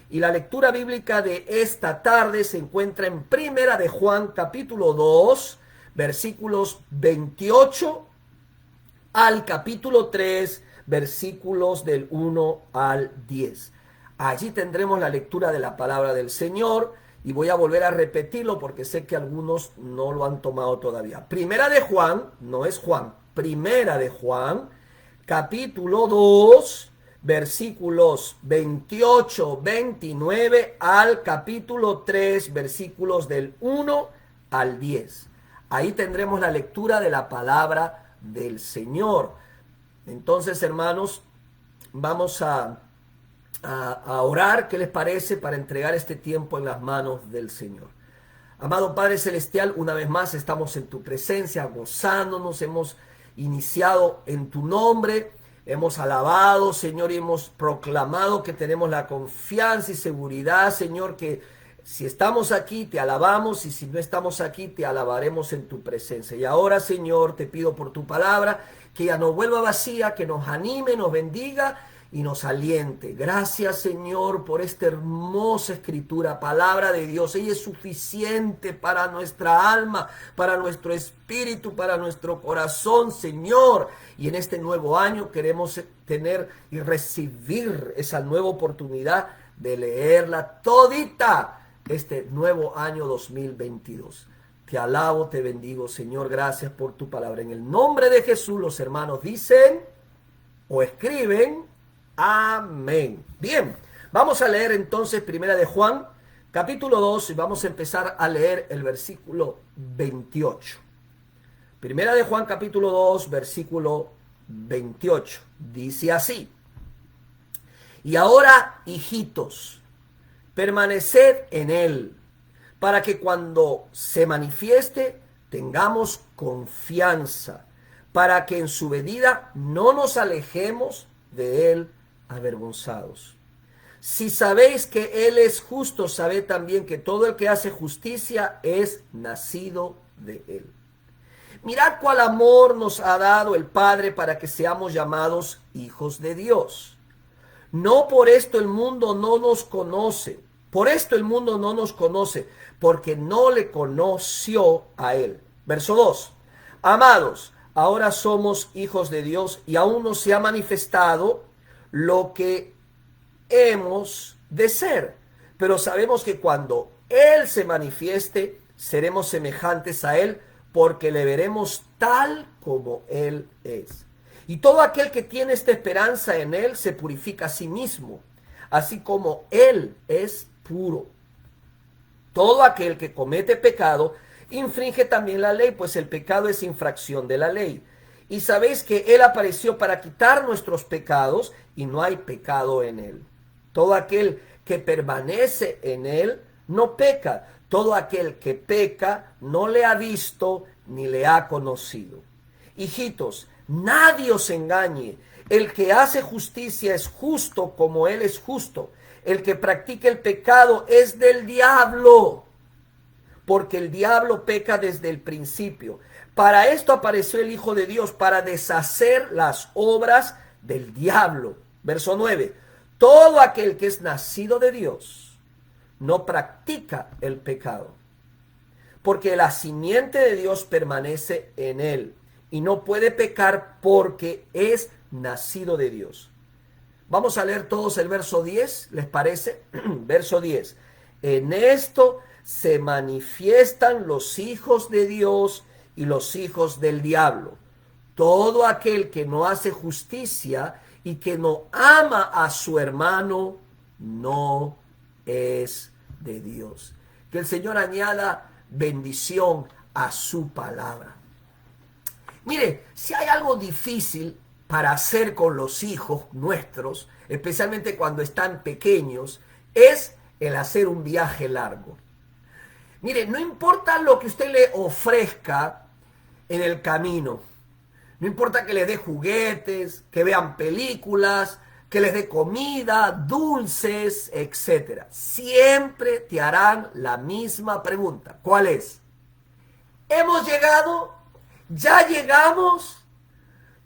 Y la lectura bíblica de esta tarde se encuentra en Primera de Juan, capítulo 2, versículos 28 al capítulo 3, versículos del 1 al 10. Allí tendremos la lectura de la palabra del Señor y voy a volver a repetirlo porque sé que algunos no lo han tomado todavía. Primera de Juan, no es Juan, Primera de Juan, capítulo 2, versículos 28, 29 al capítulo 3, versículos del 1 al 10. Ahí tendremos la lectura de la palabra del Señor. Entonces, hermanos, vamos a orar, ¿qué les parece? Para entregar este tiempo en las manos del Señor. Amado Padre Celestial, una vez más estamos en tu presencia, gozándonos, hemos iniciado en tu nombre, hemos alabado, Señor, y hemos proclamado que tenemos la confianza y seguridad, Señor, que si estamos aquí te alabamos y si no estamos aquí te alabaremos en tu presencia. Y ahora, Señor, te pido por tu palabra que ya no vuelva vacía, que nos anime, nos bendiga y nos aliente. Gracias, Señor, por esta hermosa escritura, palabra de Dios. Ella es suficiente para nuestra alma, para nuestro espíritu, para nuestro corazón, Señor. Y en este nuevo año queremos tener y recibir esa nueva oportunidad de leerla todita este nuevo año 2022. Te alabo, te bendigo, Señor. Gracias por tu palabra. En el nombre de Jesús, los hermanos dicen o escriben amén. Bien, vamos a leer entonces Primera de Juan, capítulo 2, y vamos a empezar a leer el versículo 28. Primera de Juan, capítulo 2, versículo 28. Dice así: y ahora, hijitos, permaneced en él, para que cuando se manifieste tengamos confianza, para que en su venida no nos alejemos de él avergonzados. Si sabéis que él es justo, sabed también que todo el que hace justicia es nacido de él. Mirad cuál amor nos ha dado el Padre para que seamos llamados hijos de Dios. No por esto el mundo no nos conoce. Por esto el mundo no nos conoce, porque no le conoció a él. Verso 2. Amados, ahora somos hijos de Dios y aún no se ha manifestado lo que hemos de ser. Pero sabemos que cuando Él se manifieste, seremos semejantes a Él, porque le veremos tal como Él es. Y todo aquel que tiene esta esperanza en Él se purifica a sí mismo, así como Él es puro. Todo aquel que comete pecado infringe también la ley, pues el pecado es infracción de la ley. Y sabéis que Él apareció para quitar nuestros pecados y no hay pecado en Él. Todo aquel que permanece en Él no peca. Todo aquel que peca no le ha visto ni le ha conocido. Hijitos, nadie os engañe. El que hace justicia es justo como Él es justo. El que practica el pecado es del diablo, porque el diablo peca desde el principio. Para esto apareció el Hijo de Dios, para deshacer las obras del diablo. Verso 9. Todo aquel que es nacido de Dios no practica el pecado, porque la simiente de Dios permanece en él y no puede pecar porque es nacido de Dios. Vamos a leer todos el verso 10, ¿les parece? Verso 10. En esto se manifiestan los hijos de Dios y los hijos del diablo. Todo aquel que no hace justicia y que no ama a su hermano no es de Dios. Que el Señor añada bendición a su palabra. Mire, si hay algo difícil para hacer con los hijos nuestros, especialmente cuando están pequeños, es el hacer un viaje largo. Mire, no importa lo que usted le ofrezca en el camino, no importa que les dé juguetes, que vean películas, que les dé comida, dulces, etc. Siempre te harán la misma pregunta. ¿Cuál es? ¿Hemos llegado? ¿Ya llegamos?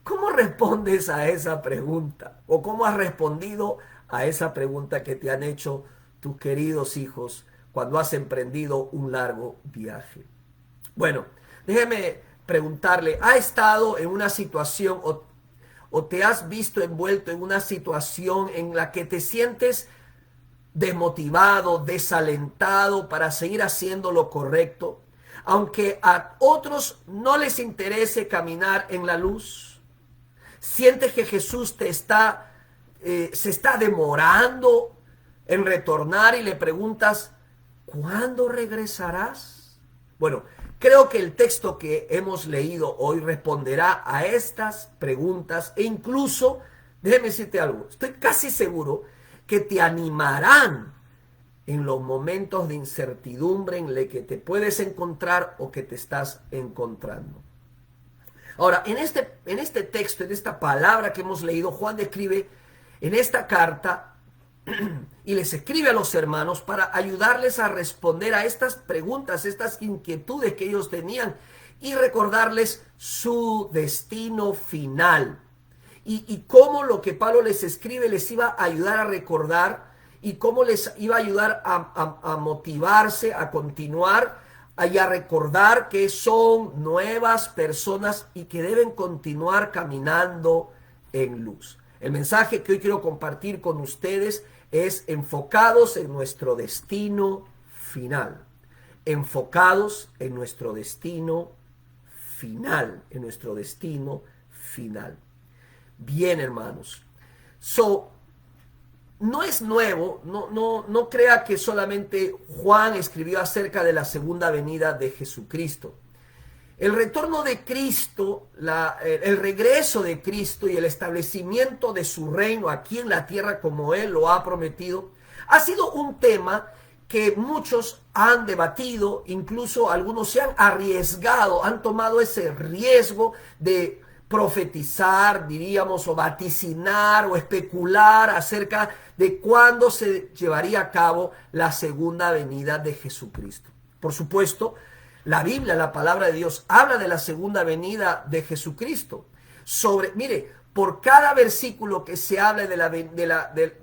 ¿Cómo respondes a esa pregunta? ¿O cómo has respondido a esa pregunta que te han hecho tus queridos hijos cuando has emprendido un largo viaje. Bueno, déjeme preguntarle, ¿ha estado en una situación o te has visto envuelto en una situación en la que te sientes desmotivado, desalentado para seguir haciendo lo correcto, aunque a otros no les interese caminar en la luz? ¿Sientes que Jesús se está demorando en retornar y le preguntas, ¿cuándo regresarás? Bueno, creo que el texto que hemos leído hoy responderá a estas preguntas e incluso, déjeme decirte algo, estoy casi seguro que te animarán en los momentos de incertidumbre en los que te puedes encontrar o que te estás encontrando. Ahora, en este texto, en esta palabra que hemos leído, Juan describe en esta carta y les escribe a los hermanos para ayudarles a responder a estas preguntas, estas inquietudes que ellos tenían y recordarles su destino final. Y cómo lo que Pablo les escribe les iba a ayudar a recordar y cómo les iba a ayudar a motivarse, a continuar y a recordar que son nuevas personas y que deben continuar caminando en luz. El mensaje que hoy quiero compartir con ustedes es enfocados en nuestro destino final. Enfocados en nuestro destino final. En nuestro destino final. Bien, hermanos. No es nuevo, no crea que solamente Juan escribió acerca de la segunda venida de Jesucristo. El retorno de Cristo, el regreso de Cristo y el establecimiento de su reino aquí en la tierra como Él lo ha prometido, ha sido un tema que muchos han debatido, incluso algunos se han arriesgado, han tomado ese riesgo de profetizar, diríamos, o vaticinar o especular acerca de cuándo se llevaría a cabo la segunda venida de Jesucristo. Por supuesto, la Biblia, la palabra de Dios, habla de la segunda venida de Jesucristo. Mire, por cada versículo que se habla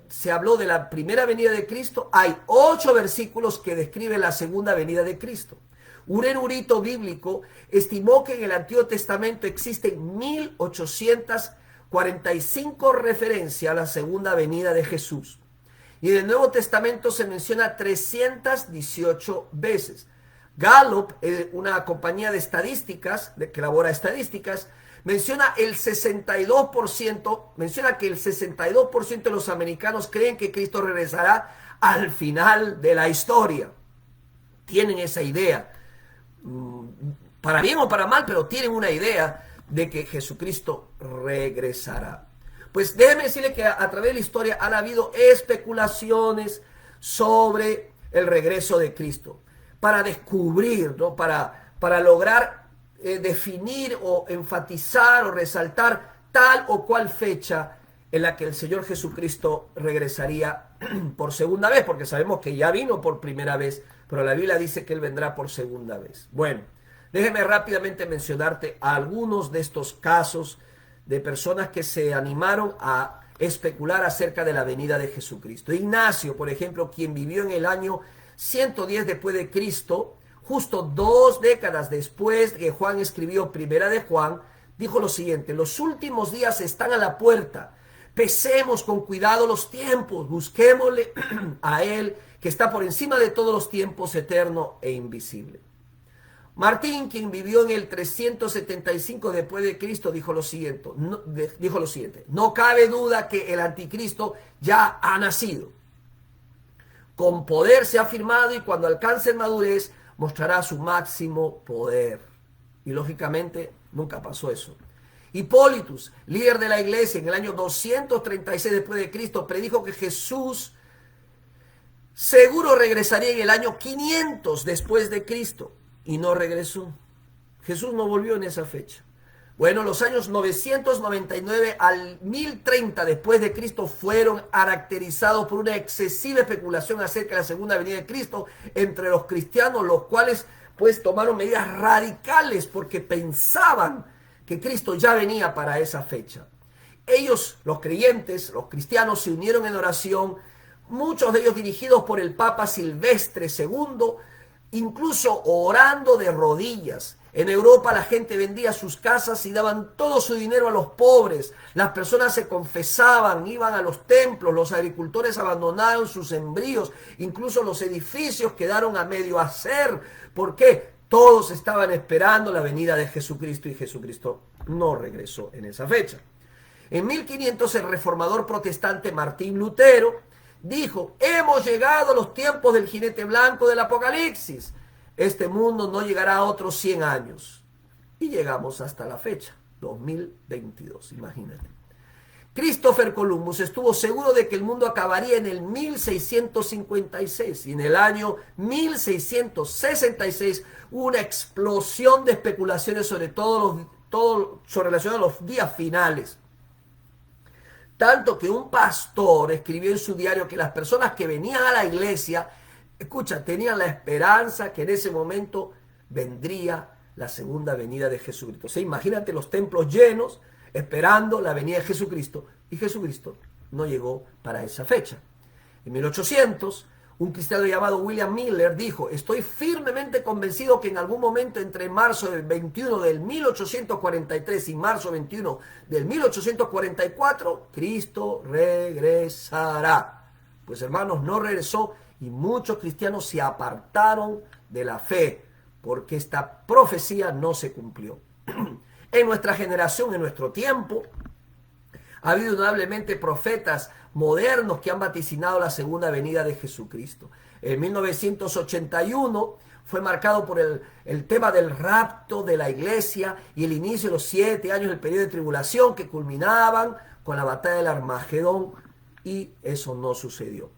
se habló de la primera venida de Cristo, hay 8 versículos que describen la segunda venida de Cristo. Un erudito bíblico estimó que en el Antiguo Testamento existen 1845 referencias a la segunda venida de Jesús. Y en el Nuevo Testamento se menciona 318 veces. Gallup, una compañía de estadísticas, que elabora estadísticas, menciona que el 62% de los americanos creen que Cristo regresará al final de la historia. Tienen esa idea. Para bien o para mal, pero tienen una idea de que Jesucristo regresará. Pues déjeme decirle que a través de la historia han habido especulaciones sobre el regreso de Cristo, para descubrir, ¿no? para lograr definir o enfatizar o resaltar tal o cual fecha en la que el Señor Jesucristo regresaría por segunda vez, porque sabemos que ya vino por primera vez, pero la Biblia dice que Él vendrá por segunda vez. Bueno, déjeme rápidamente mencionarte algunos de estos casos de personas que se animaron a especular acerca de la venida de Jesucristo. Ignacio, por ejemplo, quien vivió en el año 110 después de Cristo, justo 2 décadas después que Juan escribió Primera de Juan, dijo lo siguiente: los últimos días están a la puerta. Pesemos con cuidado los tiempos, busquémosle a Él, que está por encima de todos los tiempos, eterno e invisible. Martín, quien vivió en el 375 después de Cristo, dijo lo siguiente: no cabe duda que el anticristo ya ha nacido. Con poder se ha afirmado y cuando alcance madurez mostrará su máximo poder. Y lógicamente nunca pasó eso. Hipólitus, líder de la iglesia, en el año 236 después de Cristo, predijo que Jesús seguro regresaría en el año 500 después de Cristo. Y no regresó. Jesús no volvió en esa fecha. Bueno, los años 999 al 1030 después de Cristo fueron caracterizados por una excesiva especulación acerca de la segunda venida de Cristo entre los cristianos, los cuales pues tomaron medidas radicales porque pensaban que Cristo ya venía para esa fecha. Ellos, los creyentes, los cristianos, se unieron en oración muchos de ellos dirigidos por el Papa Silvestre II, incluso orando de rodillas. En Europa la gente vendía sus casas y daban todo su dinero a los pobres. Las personas se confesaban, iban a los templos, los agricultores abandonaron sus sembríos, incluso los edificios quedaron a medio hacer. ¿Por qué? Todos estaban esperando la venida de Jesucristo y Jesucristo no regresó en esa fecha. En 1500 el reformador protestante Martín Lutero dijo: hemos llegado a los tiempos del jinete blanco del Apocalipsis. Este mundo no llegará a otros 100 años. Y llegamos hasta la fecha, 2022, imagínate. Christopher Columbus estuvo seguro de que el mundo acabaría en el 1656 y en el año 1666 hubo una explosión de especulaciones sobre todo relacionado a los días finales. Tanto que un pastor escribió en su diario que las personas que venían a la iglesia, escucha, tenían la esperanza que en ese momento vendría la segunda venida de Jesucristo. O sea, imagínate los templos llenos esperando la venida de Jesucristo, y Jesucristo no llegó para esa fecha. En 1800, un cristiano llamado William Miller dijo: estoy firmemente convencido que en algún momento entre marzo del 21 del 1843 y marzo 21 del 1844, Cristo regresará. Pues hermanos, no regresó y muchos cristianos se apartaron de la fe porque esta profecía no se cumplió. En nuestra generación, en nuestro tiempo, ha habido indudablemente profetas modernos que han vaticinado la segunda venida de Jesucristo. En 1981 fue marcado por el tema del rapto de la iglesia y el inicio de los 7 años del periodo de tribulación que culminaban con la batalla del Armagedón, y eso no sucedió.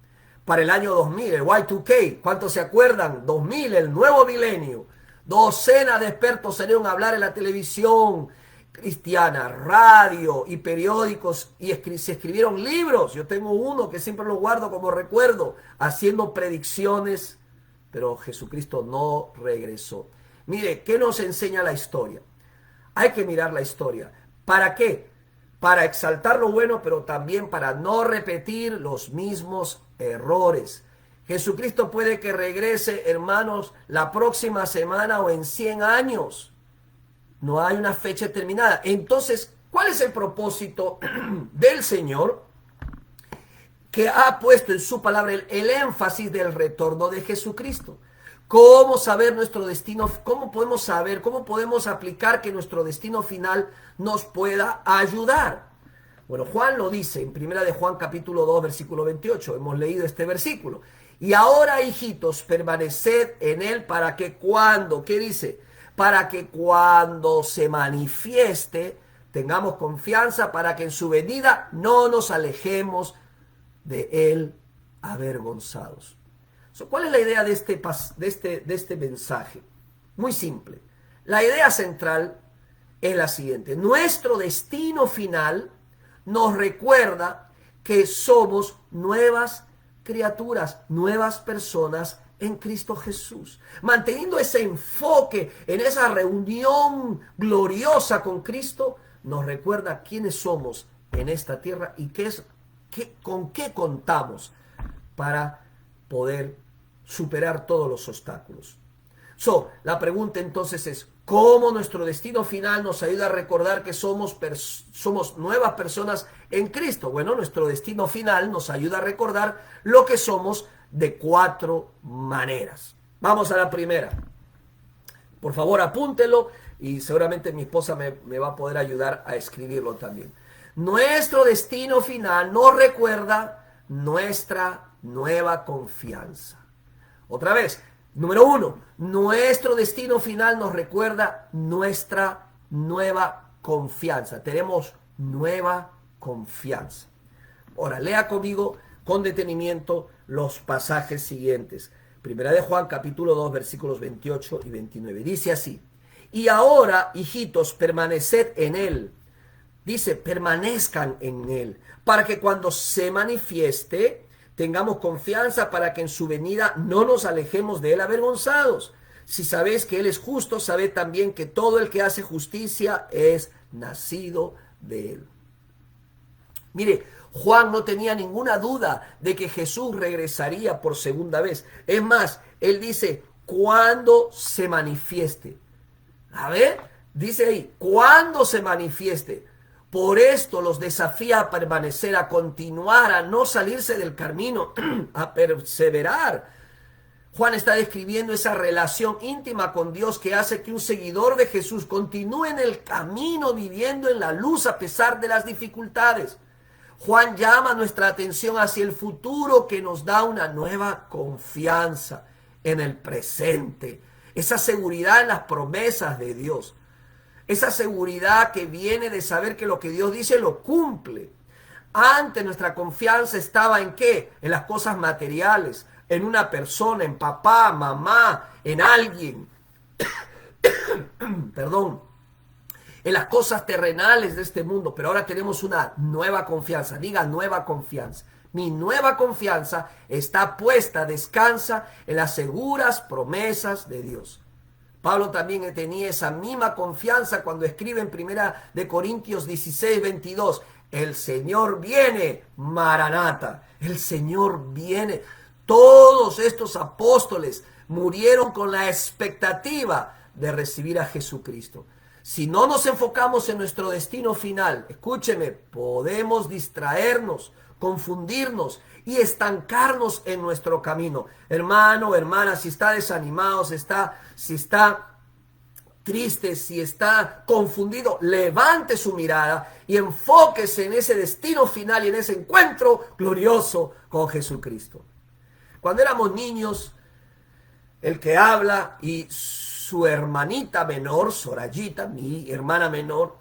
Para el año 2000, el Y2K, ¿cuántos se acuerdan? 2000, el nuevo milenio. Docenas de expertos salieron a hablar en la televisión cristiana, radio y periódicos, y se escribieron libros. Yo tengo uno que siempre lo guardo como recuerdo, haciendo predicciones, pero Jesucristo no regresó. Mire, ¿qué nos enseña la historia? Hay que mirar la historia. ¿Para qué? Para exaltar lo bueno, pero también para no repetir los mismos errores. Jesucristo puede que regrese, hermanos, la próxima semana o en 100 años. No hay una fecha determinada. Entonces, ¿cuál es el propósito del Señor, que ha puesto en su palabra el énfasis del retorno de Jesucristo? ¿Cómo saber nuestro destino? ¿Cómo podemos saber? ¿Cómo podemos aplicar que nuestro destino final nos pueda ayudar? Bueno, Juan lo dice en primera de Juan capítulo 2, versículo 28. Hemos leído este versículo. Y ahora, hijitos, permaneced en él para que cuando, ¿qué dice? Para que cuando se manifieste tengamos confianza, para que en su venida no nos alejemos de él avergonzados. ¿Cuál es la idea de este mensaje? Muy simple. La idea central es la siguiente: nuestro destino final nos recuerda que somos nuevas criaturas, nuevas personas en Cristo Jesús. Manteniendo ese enfoque en esa reunión gloriosa con Cristo, nos recuerda quiénes somos en esta tierra y con qué contamos para poder superar todos los obstáculos. La pregunta entonces es: ¿cómo nuestro destino final nos ayuda a recordar que somos nuevas personas en Cristo? Bueno, nuestro destino final nos ayuda a recordar lo que somos de 4 maneras. Vamos a la primera. Por favor, apúntelo y seguramente mi esposa me va a poder ayudar a escribirlo también. Nuestro destino final nos recuerda nuestra nueva confianza. Otra vez, número 1, nuestro destino final nos recuerda nuestra nueva confianza. Tenemos nueva confianza. Ahora, lea conmigo con detenimiento los pasajes siguientes. Primera de Juan, capítulo 2, versículos 28 y 29. Dice así: y ahora, hijitos, permaneced en él. Dice, permanezcan en él, para que cuando se manifieste tengamos confianza, para que en su venida no nos alejemos de él avergonzados. Si sabéis que él es justo, sabed también que todo el que hace justicia es nacido de él. Mire, Juan no tenía ninguna duda de que Jesús regresaría por segunda vez. Es más, él dice, cuando se manifieste. A ver, dice ahí, cuando se manifieste. Por esto los desafía a permanecer, a continuar, a no salirse del camino, a perseverar. Juan está describiendo esa relación íntima con Dios que hace que un seguidor de Jesús continúe en el camino viviendo en la luz a pesar de las dificultades. Juan llama nuestra atención hacia el futuro que nos da una nueva confianza en el presente, esa seguridad en las promesas de Dios, esa seguridad que viene de saber que lo que Dios dice lo cumple. Antes nuestra confianza estaba ¿en qué? En las cosas materiales, en una persona, en papá, mamá, en alguien, perdón, en las cosas terrenales de este mundo. Pero ahora tenemos una nueva confianza. Diga nueva confianza. Mi nueva confianza está puesta, descansa en las seguras promesas de Dios. Pablo también tenía esa misma confianza cuando escribe en 1 Corintios 16, 22. El Señor viene, Maranata. El Señor viene. Todos estos apóstoles murieron con la expectativa de recibir a Jesucristo. Si no nos enfocamos en nuestro destino final, escúcheme, podemos distraernos, confundirnos y estancarnos en nuestro camino. Hermano, hermana, si está desanimado, si está triste, si está confundido, levante su mirada y enfóquese en ese destino final y en ese encuentro glorioso con Jesucristo. Cuando éramos niños, el que habla y su hermanita menor, Sorayita, mi hermana menor,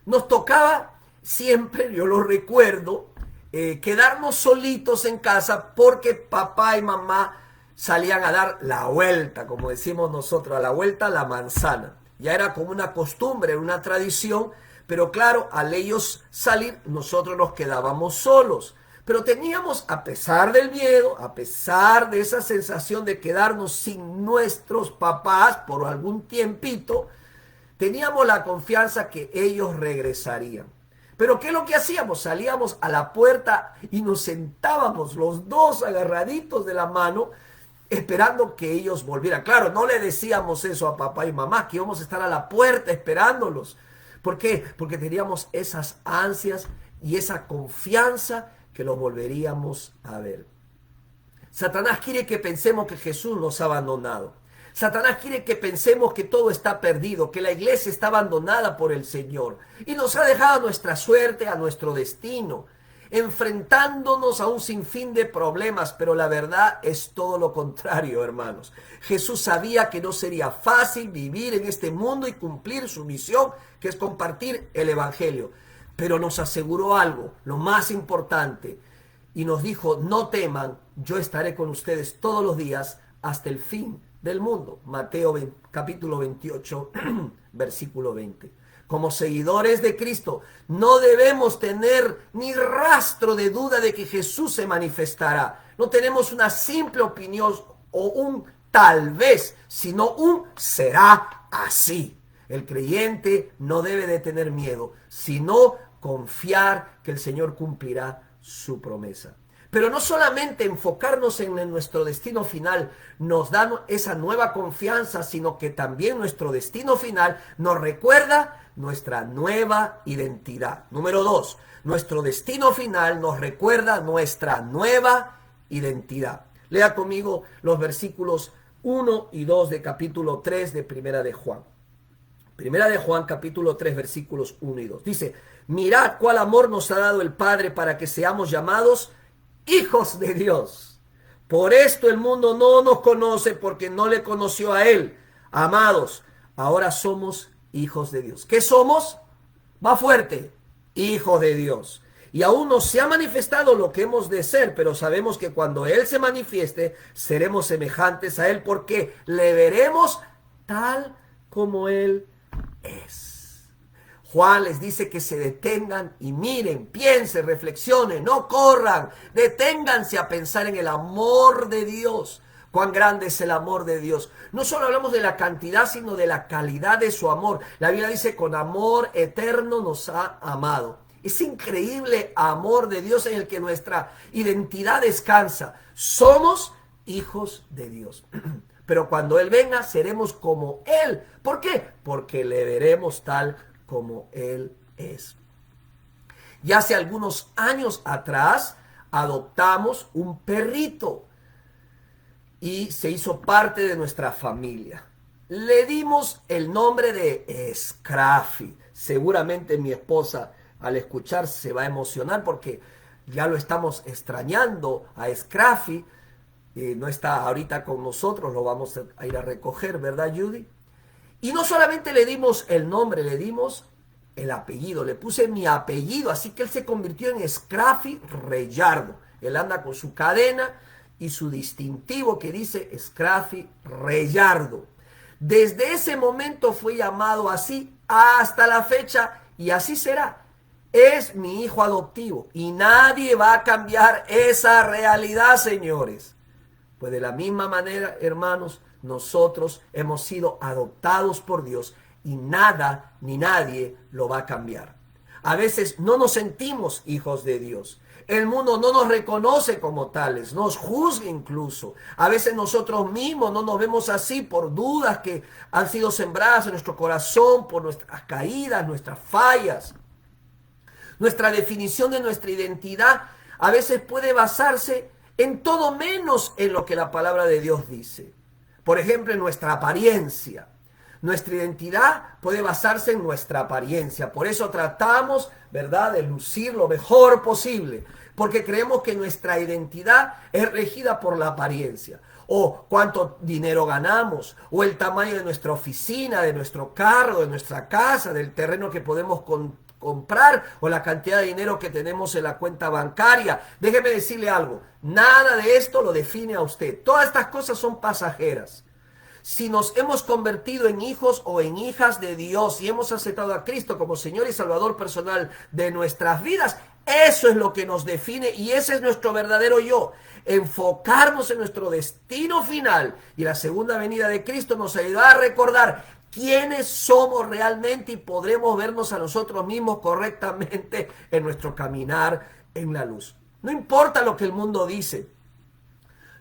nos tocaba siempre, yo lo recuerdo, quedarnos solitos en casa porque papá y mamá salían a dar la vuelta, como decimos nosotros, a la vuelta a la manzana. Ya era como una costumbre, una tradición, pero claro, al ellos salir, nosotros nos quedábamos solos. Pero teníamos, a pesar del miedo, a pesar de esa sensación de quedarnos sin nuestros papás por algún tiempito, teníamos la confianza que ellos regresarían. Pero ¿qué es lo que hacíamos? Salíamos a la puerta y nos sentábamos los dos agarraditos de la mano, esperando que ellos volvieran. Claro, no le decíamos eso a papá y mamá, que íbamos a estar a la puerta esperándolos. ¿Por qué? Porque teníamos esas ansias y esa confianza que los volveríamos a ver. Satanás quiere que pensemos que Jesús nos ha abandonado. Satanás quiere que pensemos que todo está perdido, que la iglesia está abandonada por el Señor y nos ha dejado a nuestra suerte, a nuestro destino, enfrentándonos a un sinfín de problemas, pero la verdad es todo lo contrario, hermanos. Jesús sabía que no sería fácil vivir en este mundo y cumplir su misión, que es compartir el Evangelio. Pero nos aseguró algo, lo más importante, y nos dijo, no teman, yo estaré con ustedes todos los días hasta el fin del mundo. Mateo capítulo 28, versículo 20. Como seguidores de Cristo, no debemos tener ni rastro de duda de que Jesús se manifestará. No tenemos una simple opinión o un tal vez, sino un será así. El creyente no debe de tener miedo, sino confiar que el Señor cumplirá su promesa. Pero no solamente enfocarnos en nuestro destino final nos da esa nueva confianza, sino que también nuestro destino final nos recuerda nuestra nueva identidad. Número 2, nuestro destino final nos recuerda nuestra nueva identidad. Lea conmigo los versículos 1 y 2 de capítulo 3 de Primera de Juan. Primera de Juan, capítulo 3, versículos 1 y 2. Dice, mirad cuál amor nos ha dado el Padre para que seamos llamados hijos de Dios. Por esto el mundo no nos conoce porque no le conoció a Él. Amados, ahora somos hijos de Dios. ¿Qué somos? Va fuerte, hijos de Dios. Y aún no se ha manifestado lo que hemos de ser, pero sabemos que cuando Él se manifieste, seremos semejantes a Él porque le veremos tal como Él es. Juan les dice que se detengan y miren, piensen, reflexionen, no corran, deténganse a pensar en el amor de Dios. Cuán grande es el amor de Dios. No solo hablamos de la cantidad, sino de la calidad de su amor. La Biblia dice, con amor eterno nos ha amado. Ese increíble amor de Dios en el que nuestra identidad descansa. Somos hijos de Dios. Pero cuando Él venga, seremos como Él. ¿Por qué? Porque le veremos tal como Él es. Y hace algunos años atrás adoptamos un perrito y se hizo parte de nuestra familia. Le dimos el nombre de Scraffy. Seguramente mi esposa al escuchar se va a emocionar porque ya lo estamos extrañando a Scraffy. No está ahorita con nosotros, lo vamos a ir a recoger, ¿verdad, Judy? Y no solamente le dimos el nombre, le dimos el apellido, le puse mi apellido, así que él se convirtió en Scraffy Reyardo. Él anda con su cadena y su distintivo que dice Scraffy Reyardo. Desde ese momento fue llamado así hasta la fecha y así será. Es mi hijo adoptivo y nadie va a cambiar esa realidad, señores. Pues de la misma manera, hermanos, nosotros hemos sido adoptados por Dios y nada ni nadie lo va a cambiar. A veces no nos sentimos hijos de Dios. El mundo no nos reconoce como tales, nos juzga incluso. A veces nosotros mismos no nos vemos así por dudas que han sido sembradas en nuestro corazón, por nuestras caídas, nuestras fallas. Nuestra definición de nuestra identidad a veces puede basarse en todo menos en lo que la palabra de Dios dice. Por ejemplo, en nuestra apariencia. Nuestra identidad puede basarse en nuestra apariencia. Por eso tratamos, ¿verdad?, de lucir lo mejor posible. Porque creemos que nuestra identidad es regida por la apariencia. O cuánto dinero ganamos, o el tamaño de nuestra oficina, de nuestro carro, de nuestra casa, del terreno que podemos comprar, o la cantidad de dinero que tenemos en la cuenta bancaria. Déjeme decirle algo, nada de esto lo define a usted. Todas estas cosas son pasajeras. Si nos hemos convertido en hijos o en hijas de Dios y hemos aceptado a Cristo como Señor y Salvador personal de nuestras vidas, eso es lo que nos define y ese es nuestro verdadero yo. Enfocarnos en nuestro destino final y la segunda venida de Cristo nos ayuda a recordar quiénes somos realmente y podremos vernos a nosotros mismos correctamente en nuestro caminar en la luz. No importa lo que el mundo dice.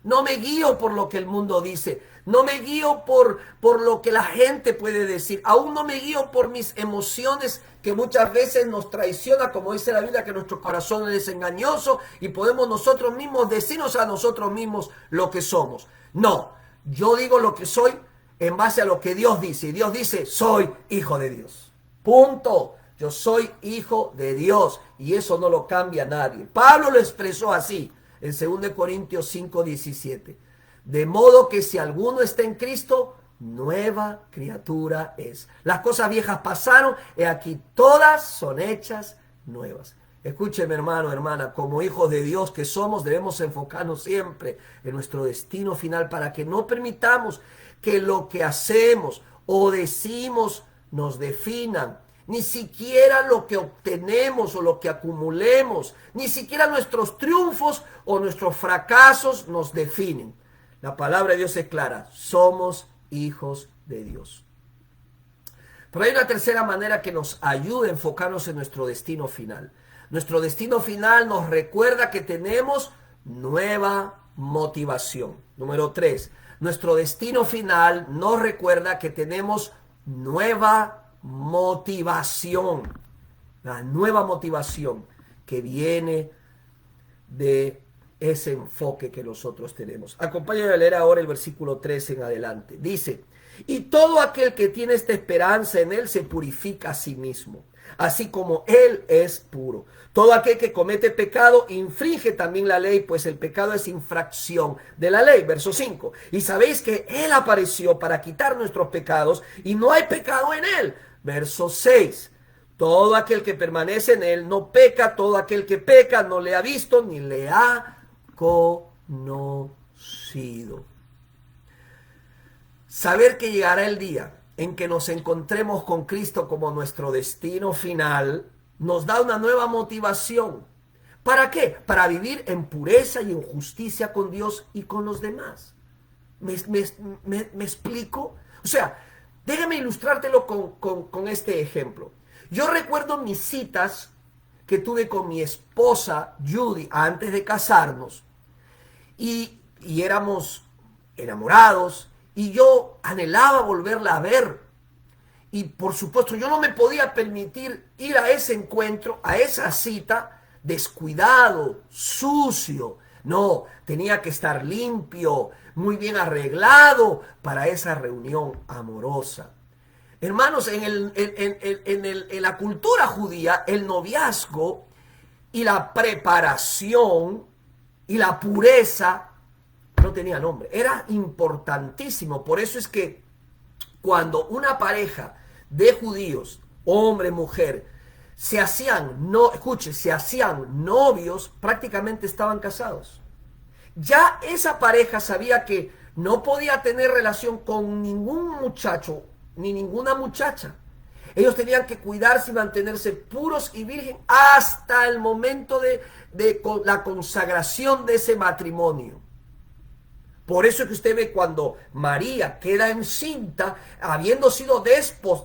No me guío por lo que el mundo dice. No me guío por lo que la gente puede decir. Aún no me guío por mis emociones que muchas veces nos traiciona, como dice la Biblia, que nuestro corazón es engañoso y podemos nosotros mismos decirnos a nosotros mismos lo que somos. No, yo digo lo que soy en base a lo que Dios dice. Y Dios dice, soy hijo de Dios. Punto. Yo soy hijo de Dios y eso no lo cambia nadie. Pablo lo expresó así en 2 Corintios 5:17. De modo que si alguno está en Cristo, nueva criatura es. Las cosas viejas pasaron, y aquí todas son hechas nuevas. Escúcheme, hermano, hermana, como hijos de Dios que somos, debemos enfocarnos siempre en nuestro destino final para que no permitamos que lo que hacemos o decimos nos definan. Ni siquiera lo que obtenemos o lo que acumulemos, ni siquiera nuestros triunfos o nuestros fracasos nos definen. La palabra de Dios es clara, somos hijos de Dios. Pero hay una tercera manera que nos ayuda a enfocarnos en nuestro destino final. Nuestro destino final nos recuerda que tenemos nueva motivación. Número 3, nuestro destino final nos recuerda que tenemos nueva motivación. La nueva motivación que viene de ese enfoque que nosotros tenemos. Acompáñame a leer ahora el versículo 3 en adelante. Dice, y todo aquel que tiene esta esperanza en él se purifica a sí mismo, así como él es puro. Todo aquel que comete pecado infringe también la ley, pues el pecado es infracción de la ley. Verso 5. Y sabéis que él apareció para quitar nuestros pecados y no hay pecado en él. Verso 6. Todo aquel que permanece en él no peca, todo aquel que peca no le ha visto ni le ha conocido. Saber que llegará el día en que nos encontremos con Cristo como nuestro destino final nos da una nueva motivación. ¿Para qué? Para vivir en pureza y en justicia con Dios y con los demás. ¿Me explico? O sea, déjame ilustrártelo con este ejemplo. Yo recuerdo mis citas que tuve con mi esposa Judy antes de casarnos, y éramos enamorados, y yo anhelaba volverla a ver. Y por supuesto yo no me podía permitir ir a ese encuentro, a esa cita, descuidado, sucio. No, tenía que estar limpio, muy bien arreglado para esa reunión amorosa. Hermanos, en la cultura judía, el noviazgo y la preparación y la pureza no tenía nombre. Era importantísimo. Por eso es que cuando una pareja de judíos, hombre, mujer, se hacían novios, prácticamente estaban casados. Ya esa pareja sabía que no podía tener relación con ningún muchacho ni ninguna muchacha. Ellos tenían que cuidarse y mantenerse puros y virgen hasta el momento de la consagración de ese matrimonio. Por eso es que usted ve cuando María queda encinta, habiendo sido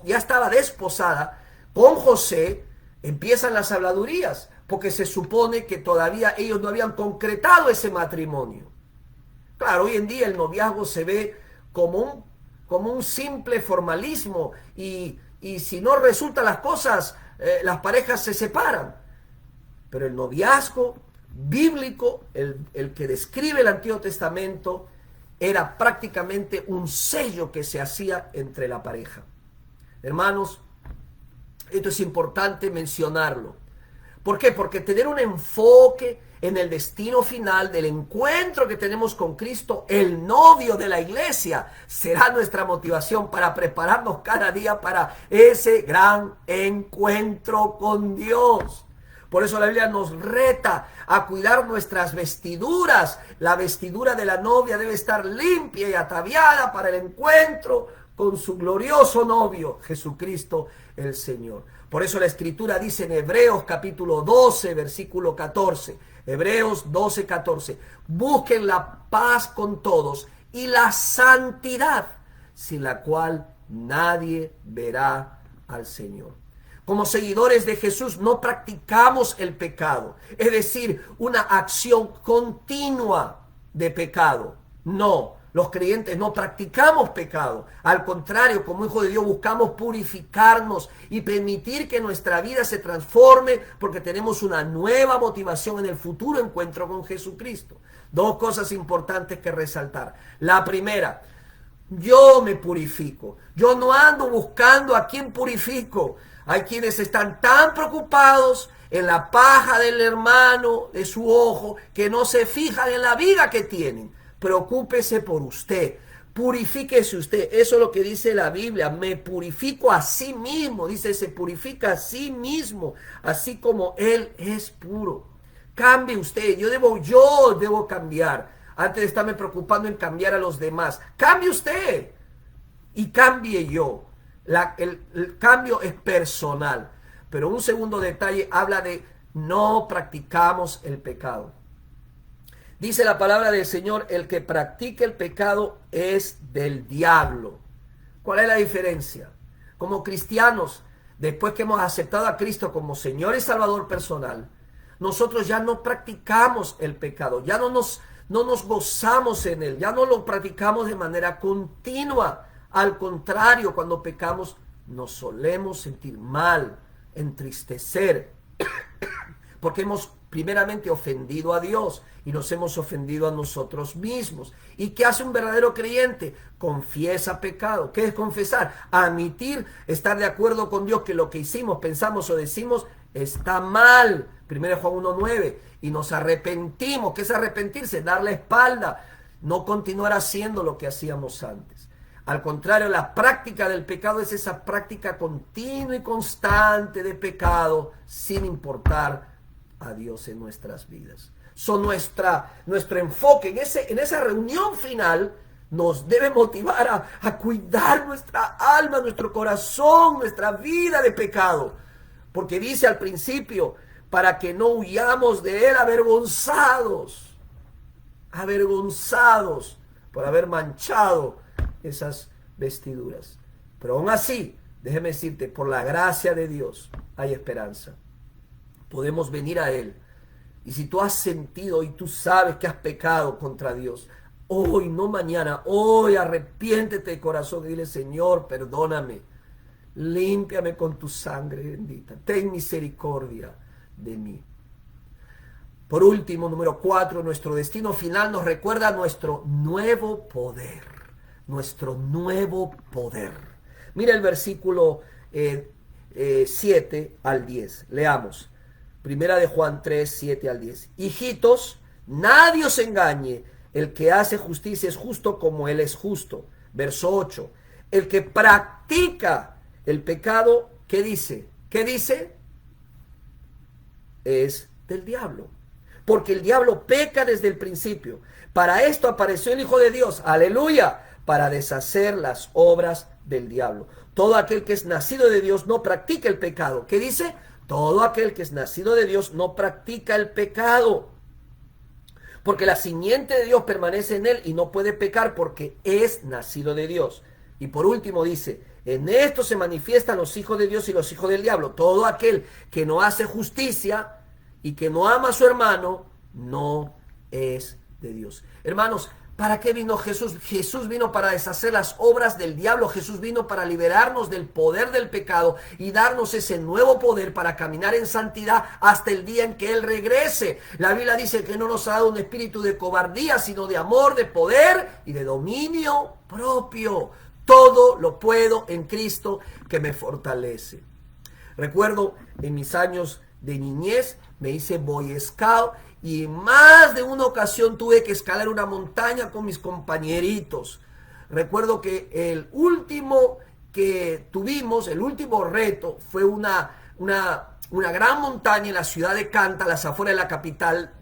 ya estaba desposada con José, empiezan las habladurías, porque se supone que todavía ellos no habían concretado ese matrimonio. Claro, hoy en día el noviazgo se ve como un simple formalismo, y si no resultan las cosas, las parejas se separan. Pero el noviazgo bíblico, el que describe el Antiguo Testamento, era prácticamente un sello que se hacía entre la pareja. Hermanos, esto es importante mencionarlo. ¿Por qué? Porque tener un enfoque en el destino final del encuentro que tenemos con Cristo, el novio de la iglesia, será nuestra motivación para prepararnos cada día para ese gran encuentro con Dios. Por eso la Biblia nos reta a cuidar nuestras vestiduras. La vestidura de la novia debe estar limpia y ataviada para el encuentro con su glorioso novio, Jesucristo el Señor. Por eso la Escritura dice en Hebreos capítulo 12, versículo 14, Hebreos 12, 14, busquen la paz con todos y la santidad, sin la cual nadie verá al Señor. Como seguidores de Jesús no practicamos el pecado, es decir, una acción continua de pecado. No, los creyentes no practicamos pecado. Al contrario, como hijos de Dios buscamos purificarnos y permitir que nuestra vida se transforme, porque tenemos una nueva motivación en el futuro encuentro con Jesucristo. Dos cosas importantes que resaltar. La primera, yo me purifico. Yo no ando buscando a quién purifico. Hay quienes están tan preocupados en la paja del hermano, de su ojo, que no se fijan en la viga que tienen. Preocúpese por usted. Purifíquese usted. Eso es lo que dice la Biblia. Me purifico a sí mismo. Dice, se purifica a sí mismo, así como Él es puro. Cambie usted. Yo debo cambiar. Antes de estarme preocupando en cambiar a los demás. Cambie usted. Y cambie yo. El cambio es personal. Pero un segundo detalle habla de no practicamos el pecado. Dice la palabra del Señor, el que practica el pecado es del diablo. ¿Cuál es la diferencia? Como cristianos, después que hemos aceptado a Cristo como Señor y Salvador personal, nosotros ya no practicamos el pecado, ya no nos gozamos en él, ya no lo practicamos de manera continua. Al contrario, cuando pecamos nos solemos sentir mal, entristecer, porque hemos primeramente ofendido a Dios y nos hemos ofendido a nosotros mismos. ¿Y qué hace un verdadero creyente? Confiesa pecado. ¿Qué es confesar? Admitir, estar de acuerdo con Dios que lo que hicimos, pensamos o decimos está mal. 1 Juan 1:9. Y nos arrepentimos. ¿Qué es arrepentirse? Dar la espalda. No continuar haciendo lo que hacíamos antes. Al contrario, la práctica del pecado es esa práctica continua y constante de pecado, sin importar a Dios en nuestras vidas. Nuestro enfoque en esa reunión final nos debe motivar a cuidar nuestra alma, nuestro corazón, nuestra vida de pecado. Porque dice al principio, para que no huyamos de él avergonzados por haber manchado esas vestiduras. Pero aún así, déjeme decirte, por la gracia de Dios hay esperanza. podemos venir a Él. Y si tú has sentido y tú sabes que has pecado contra Dios, hoy, no mañana, hoy arrepiéntete de corazón y dile: Señor, perdóname, límpiame con tu sangre bendita, ten misericordia de mí. Por último, número 4, nuestro destino final nos recuerda nuestro nuevo poder. Nuestro nuevo poder. Mira el versículo 7 al 10. Leamos. Primera de Juan 3, 7 al 10. Hijitos, nadie os engañe. El que hace justicia es justo como Él es justo. Verso 8. El que practica el pecado, ¿qué dice? ¿Qué dice? Es del diablo. Porque el diablo peca desde el principio. Para esto apareció el Hijo de Dios. Aleluya. Para deshacer las obras del diablo. Todo aquel que es nacido de Dios no practica el pecado. ¿Qué dice? Todo aquel que es nacido de Dios no practica el pecado. Porque la simiente de Dios permanece en él y no puede pecar porque es nacido de Dios. Y por último dice: en esto se manifiestan los hijos de Dios y los hijos del diablo. Todo aquel que no hace justicia y que no ama a su hermano no es de Dios. Hermanos, ¿para qué vino Jesús? Jesús vino para deshacer las obras del diablo. Jesús vino para liberarnos del poder del pecado y darnos ese nuevo poder para caminar en santidad hasta el día en que Él regrese. La Biblia dice que no nos ha dado un espíritu de cobardía, sino de amor, de poder y de dominio propio. Todo lo puedo en Cristo que me fortalece. Recuerdo en mis años de niñez, me hice Boy Scout y más de una ocasión tuve que escalar una montaña con mis compañeritos. Recuerdo que el último que tuvimos, el último reto, fue una gran montaña en la ciudad de Canta, a las afueras de la capital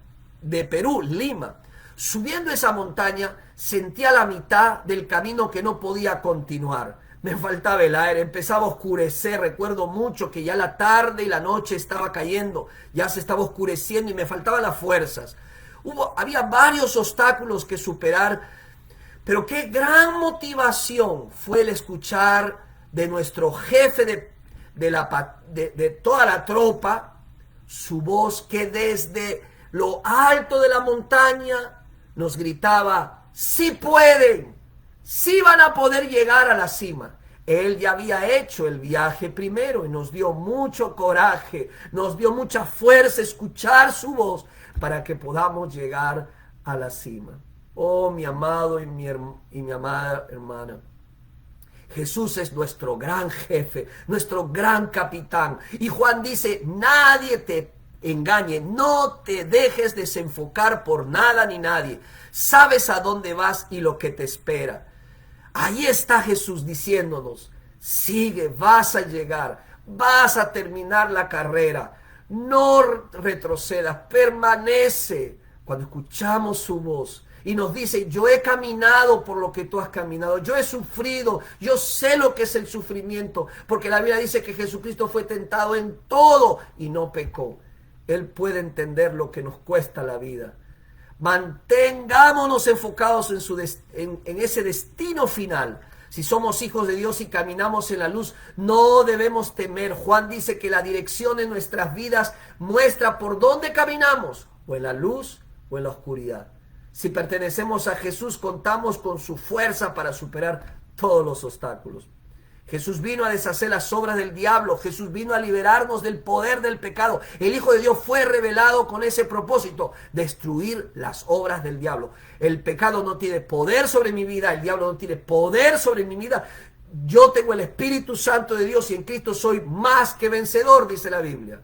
de Perú, Lima. Subiendo esa montaña, sentía la mitad del camino que no podía continuar. Me faltaba el aire, empezaba a oscurecer. Recuerdo mucho que ya la tarde y la noche estaba cayendo, ya se estaba oscureciendo y me faltaban las fuerzas. Había varios obstáculos que superar, pero qué gran motivación fue el escuchar de nuestro jefe de toda la tropa, su voz que desde lo alto de la montaña nos gritaba: sí pueden, sí van a poder llegar a la cima. Él ya había hecho el viaje primero y nos dio mucho coraje, nos dio mucha fuerza escuchar su voz para que podamos llegar a la cima. Oh, mi amado y mi amada hermana, Jesús es nuestro gran jefe, nuestro gran capitán. Y Juan dice: nadie te engañe, no te dejes desenfocar por nada ni nadie. Sabes a dónde vas y lo que te espera. Ahí está Jesús diciéndonos: sigue, vas a llegar, vas a terminar la carrera, no retrocedas, permanece. Cuando escuchamos su voz y nos dice: yo he caminado por lo que tú has caminado, yo he sufrido, yo sé lo que es el sufrimiento, porque la Biblia dice que Jesucristo fue tentado en todo y no pecó. Él puede entender lo que nos cuesta la vida. Mantengámonos enfocados en ese destino final. Si somos hijos de Dios y caminamos en la luz, no debemos temer. Juan dice que la dirección en nuestras vidas muestra por dónde caminamos, o en la luz o en la oscuridad. Si pertenecemos a Jesús, contamos con su fuerza para superar todos los obstáculos. Jesús vino a deshacer las obras del diablo. Jesús vino a liberarnos del poder del pecado. El Hijo de Dios fue revelado con ese propósito: destruir las obras del diablo. El pecado no tiene poder sobre mi vida, el diablo no tiene poder sobre mi vida. Yo tengo el Espíritu Santo de Dios y en Cristo soy más que vencedor, dice la Biblia.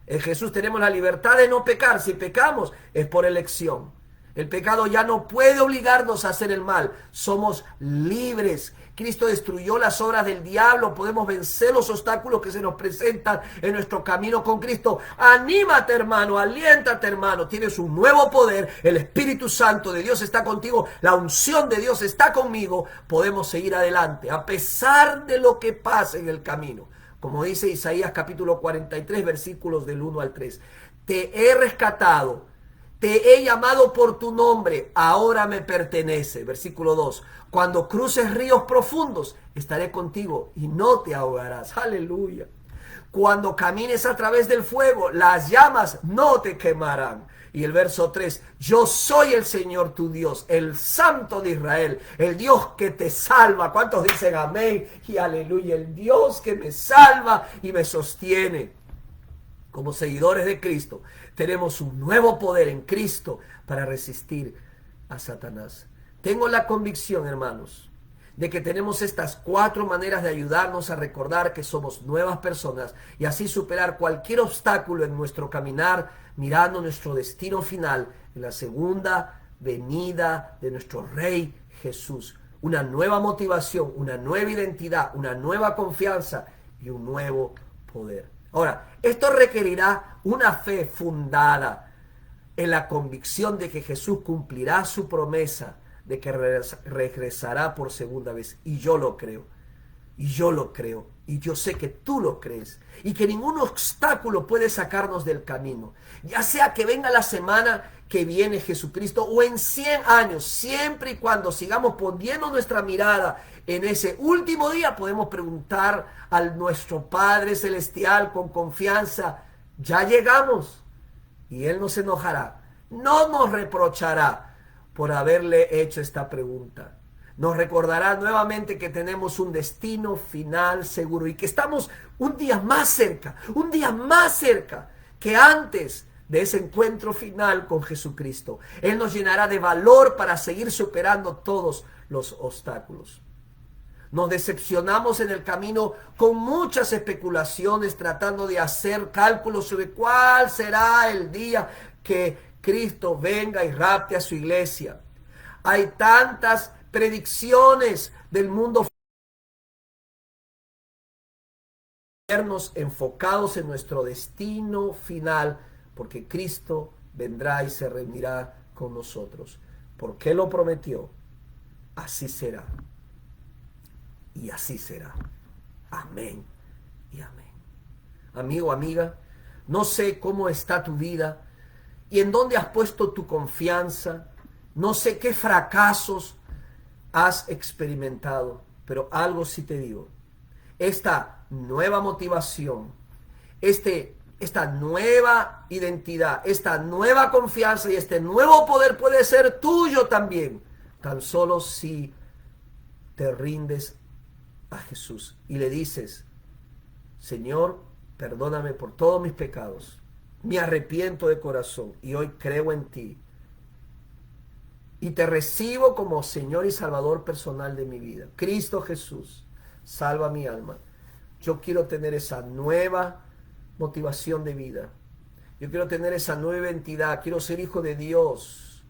En Jesús tenemos la libertad de no pecar. Si pecamos es por elección. El pecado ya no puede obligarnos a hacer el mal. Somos libres. Cristo destruyó las obras del diablo. Podemos vencer los obstáculos que se nos presentan en nuestro camino con Cristo. Anímate, hermano. Aliéntate, hermano. Tienes un nuevo poder. El Espíritu Santo de Dios está contigo. La unción de Dios está conmigo. Podemos seguir adelante a pesar de lo que pase en el camino. Como dice Isaías capítulo 43, versículos del 1 al 3. Te he rescatado. Te he llamado por tu nombre, ahora me pertenece. Versículo 2. Cuando cruces ríos profundos, estaré contigo y no te ahogarás. Aleluya. Cuando camines a través del fuego, las llamas no te quemarán. Y el verso 3, yo soy el Señor tu Dios, el Santo de Israel, el Dios que te salva. ¿Cuántos dicen amén y aleluya? El Dios que me salva y me sostiene. Como seguidores de Cristo, tenemos un nuevo poder en Cristo para resistir a Satanás. Tengo la convicción, hermanos, de que tenemos estas 4 maneras de ayudarnos a recordar que somos nuevas personas y así superar cualquier obstáculo en nuestro caminar, mirando nuestro destino final en la segunda venida de nuestro Rey Jesús. Una nueva motivación, una nueva identidad, una nueva confianza y un nuevo poder. Ahora, esto requerirá una fe fundada en la convicción de que Jesús cumplirá su promesa de que regresará por segunda vez. Y yo lo creo. Y yo lo creo. Y yo sé que tú lo crees. Y que ningún obstáculo puede sacarnos del camino. Ya sea que venga la semana que viene Jesucristo o en 100 años. Siempre y cuando sigamos poniendo nuestra mirada en ese último día, podemos preguntar a nuestro Padre Celestial con confianza. Ya llegamos. Y Él no se enojará. No nos reprochará por haberle hecho esta pregunta. Nos recordará nuevamente que tenemos un destino final seguro y que estamos un día más cerca que antes de ese encuentro final con Jesucristo. Él nos llenará de valor para seguir superando todos los obstáculos. Nos decepcionamos en el camino con muchas especulaciones, tratando de hacer cálculos sobre cuál será el día que Cristo venga y rapte a su iglesia. Hay tantas predicciones del mundo, enfocados en nuestro destino final, porque Cristo vendrá y se reunirá con nosotros. Porque lo prometió, así será. Y así será. Amén y amén. Amigo, amiga, no sé cómo está tu vida y en dónde has puesto tu confianza. No sé qué fracasos has experimentado, pero algo sí te digo. Esta nueva motivación, esta nueva identidad, esta nueva confianza y este nuevo poder puede ser tuyo también, tan solo si te rindes a Jesús y le dices: Señor, perdóname por todos mis pecados, me arrepiento de corazón y hoy creo en ti y te recibo como Señor y Salvador personal de mi vida. Cristo Jesús, salva mi alma. Yo quiero tener esa nueva motivación de vida. Yo quiero tener esa nueva identidad. Quiero ser hijo de Dios.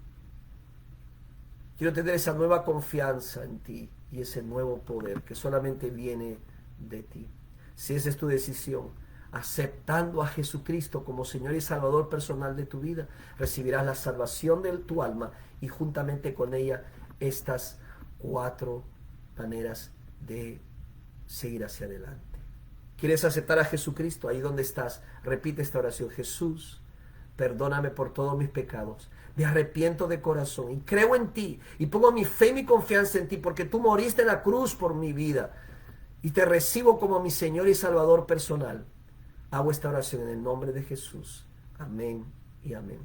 Quiero tener esa nueva confianza en ti y ese nuevo poder que solamente viene de ti. Si esa es tu decisión, aceptando a Jesucristo como Señor y Salvador personal de tu vida, recibirás la salvación de tu alma y juntamente con ella estas 4 maneras de seguir hacia adelante. ¿Quieres aceptar a Jesucristo? Ahí donde estás, repite esta oración: Jesús, perdóname por todos mis pecados. Me arrepiento de corazón y creo en ti y pongo mi fe y mi confianza en ti porque tú moriste en la cruz por mi vida y te recibo como mi Señor y Salvador personal. Hago esta oración en el nombre de Jesús. Amén y amén.